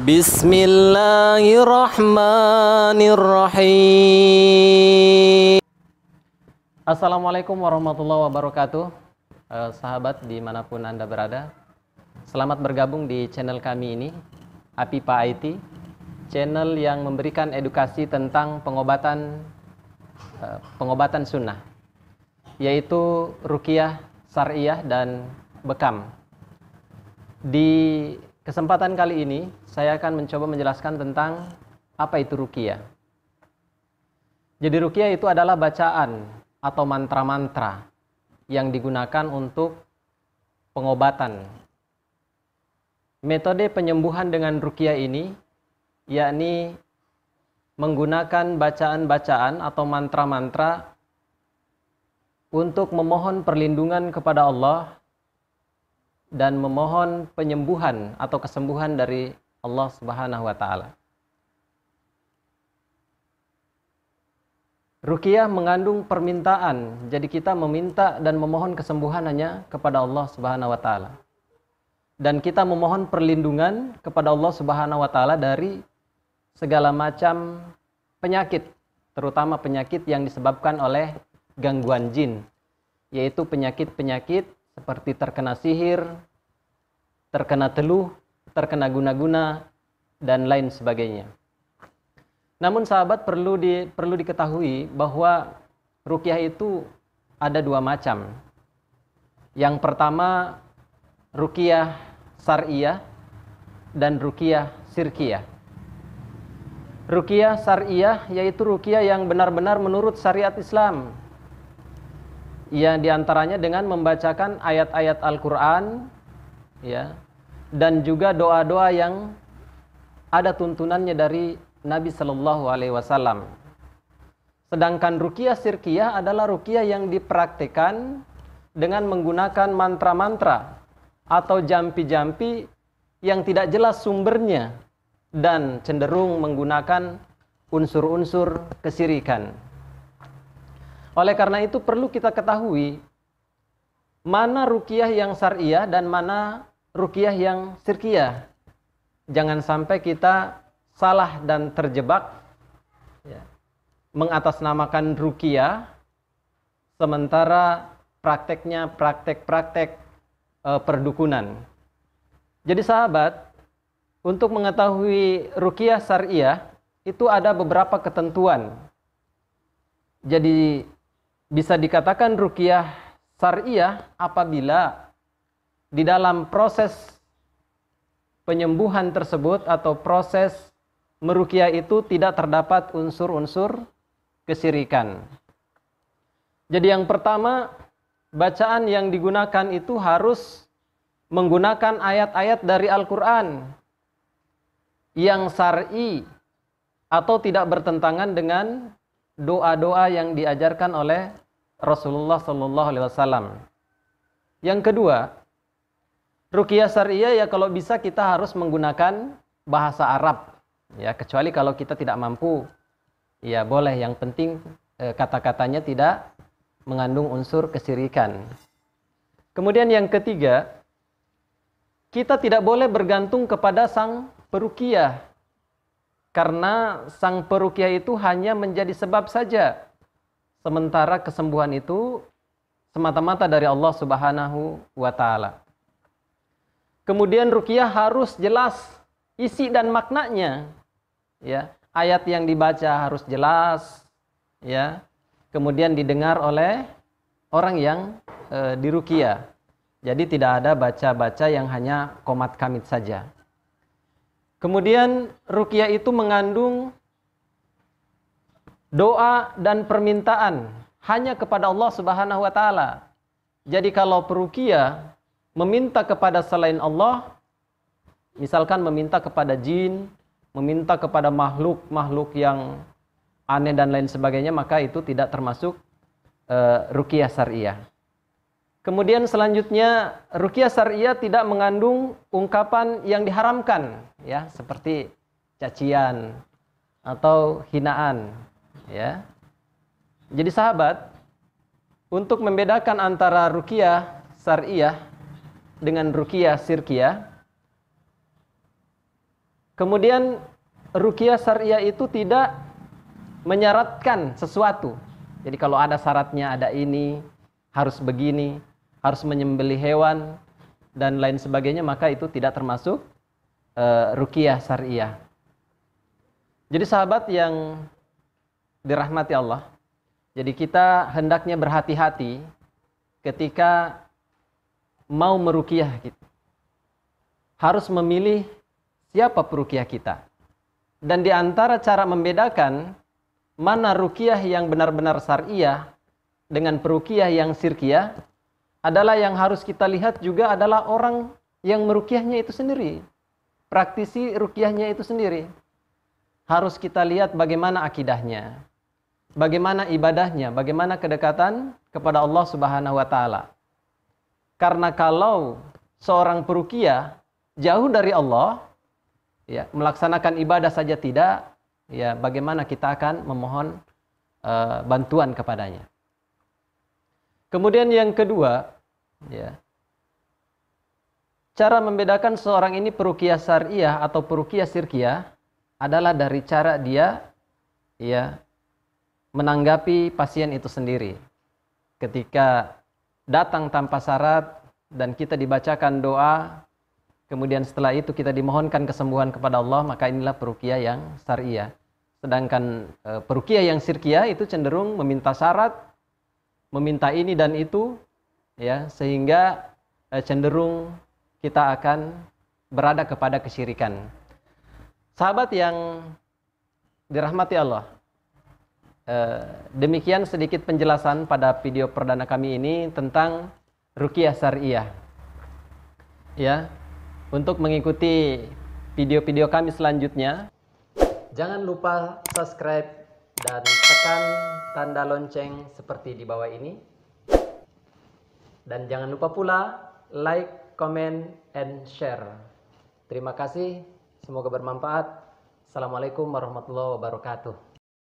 Bismillahirrahmanirrahim. Assalamualaikum warahmatullahi wabarakatuh. Sahabat dimanapun Anda berada, selamat bergabung di channel kami ini, Apipa IT, channel yang memberikan edukasi tentang pengobatan sunnah, yaitu ruqyah syariah dan bekam. Di kesempatan kali ini, saya akan mencoba menjelaskan tentang apa itu ruqyah. Jadi ruqyah itu adalah bacaan atau mantra-mantra yang digunakan untuk pengobatan. Metode penyembuhan dengan ruqyah ini, yakni menggunakan bacaan-bacaan atau mantra-mantra untuk memohon perlindungan kepada Allah dan memohon penyembuhan atau kesembuhan dari Allah Subhanahu wa taala. Ruqyah mengandung permintaan, jadi kita meminta dan memohon kesembuhan hanya kepada Allah Subhanahu wa taala. Dan kita memohon perlindungan kepada Allah Subhanahu wa taala dari segala macam penyakit, terutama penyakit yang disebabkan oleh gangguan jin, yaitu penyakit-penyakit seperti terkena sihir, terkena teluh, terkena guna-guna, dan lain sebagainya. Namun sahabat perlu diketahui bahwa ruqyah itu ada dua macam. Yang pertama ruqyah syariah dan ruqyah syirkiyah. Ruqyah syariah yaitu ruqyah yang benar-benar menurut syariat Islam. Ya, diantaranya dengan membacakan ayat-ayat Al-Quran, ya, dan juga doa-doa yang ada tuntunannya dari Nabi Shallallahu Alaihi Wasallam. Sedangkan ruqyah syirkiyah adalah ruqyah yang dipraktikkan dengan menggunakan mantra-mantra atau jampi-jampi yang tidak jelas sumbernya dan cenderung menggunakan unsur-unsur kesyirikan. Oleh karena itu perlu kita ketahui mana ruqyah yang syariah dan mana ruqyah yang syirkiyah. Jangan sampai kita salah dan terjebak, ya, mengatasnamakan ruqyah sementara prakteknya praktek perdukunan. Jadi sahabat, untuk mengetahui ruqyah syariah itu ada beberapa ketentuan. Jadi bisa dikatakan ruqyah syariah apabila di dalam proses penyembuhan tersebut atau proses meruqyah itu tidak terdapat unsur-unsur kesyirikan. Jadi yang pertama, bacaan yang digunakan itu harus menggunakan ayat-ayat dari Al-Quran yang syar'i atau tidak bertentangan dengan doa-doa yang diajarkan oleh Rasulullah Sallallahu Alaihi Wasallam. Yang kedua, ruqyah syariah ya kalau bisa kita harus menggunakan bahasa Arab, ya, kecuali kalau kita tidak mampu, ya boleh. Yang penting kata-katanya tidak mengandung unsur kesyirikan. Kemudian yang ketiga, kita tidak boleh bergantung kepada sang peruqyah, karena sang peruqyah itu hanya menjadi sebab saja, sementara kesembuhan itu semata-mata dari Allah Subhanahu wa taala. Kemudian ruqyah harus jelas isi dan maknanya, ya. Ayat yang dibaca harus jelas, ya. Kemudian didengar oleh orang yang diruqyah. Jadi tidak ada baca-baca yang hanya qomat kamit saja. Kemudian ruqyah itu mengandung doa dan permintaan hanya kepada Allah Subhanahu wa taala. Jadi kalau peruqyah meminta kepada selain Allah, misalkan meminta kepada jin, meminta kepada makhluk-makhluk yang aneh dan lain sebagainya, maka itu tidak termasuk ruqyah syariah. Kemudian selanjutnya, ruqyah syariah tidak mengandung ungkapan yang diharamkan, ya, seperti cacian atau hinaan, ya. Jadi sahabat, untuk membedakan antara ruqyah syariah dengan ruqyah syirkiyah, Kemudian ruqyah syariah itu tidak menyaratkan sesuatu. Jadi kalau ada syaratnya, ada ini, harus begini, harus menyembelih hewan dan lain sebagainya, maka itu tidak termasuk ruqyah syariah. Jadi sahabat yang dirahmati Allah, jadi kita hendaknya berhati-hati ketika mau meruqyah gitu. Harus memilih siapa peruqyah kita. Dan di antara cara membedakan mana ruqyah yang benar-benar syariah dengan peruqyah yang syirkiyah adalah yang harus kita lihat juga adalah orang yang meruqyahnya itu sendiri. Praktisi ruqyahnya itu sendiri. Harus kita lihat bagaimana akidahnya, bagaimana ibadahnya, bagaimana kedekatan kepada Allah Subhanahu wa taala. Karena kalau seorang peruqyah jauh dari Allah, ya, melaksanakan ibadah saja tidak, ya, bagaimana kita akan memohon bantuan kepadanya. Kemudian yang kedua, ya, cara membedakan seorang ini peruqyah syariah atau peruqyah syirkiyah adalah dari cara dia, ya, menanggapi pasien itu sendiri. Ketika datang tanpa syarat dan kita dibacakan doa, kemudian setelah itu kita dimohonkan kesembuhan kepada Allah, maka inilah peruqyah yang syariah. Sedangkan peruqyah yang syirkiyah itu cenderung meminta syarat, meminta ini dan itu, ya, sehingga cenderung kita akan berada kepada kesyirikan. Sahabat yang dirahmati Allah, demikian sedikit penjelasan pada video perdana kami ini tentang ruqyah syariah. Ya, untuk mengikuti video-video kami selanjutnya, jangan lupa subscribe dan tekan tanda lonceng seperti di bawah ini. Dan jangan lupa pula like, comment, and share. Terima kasih, semoga bermanfaat. Assalamualaikum warahmatullahi wabarakatuh.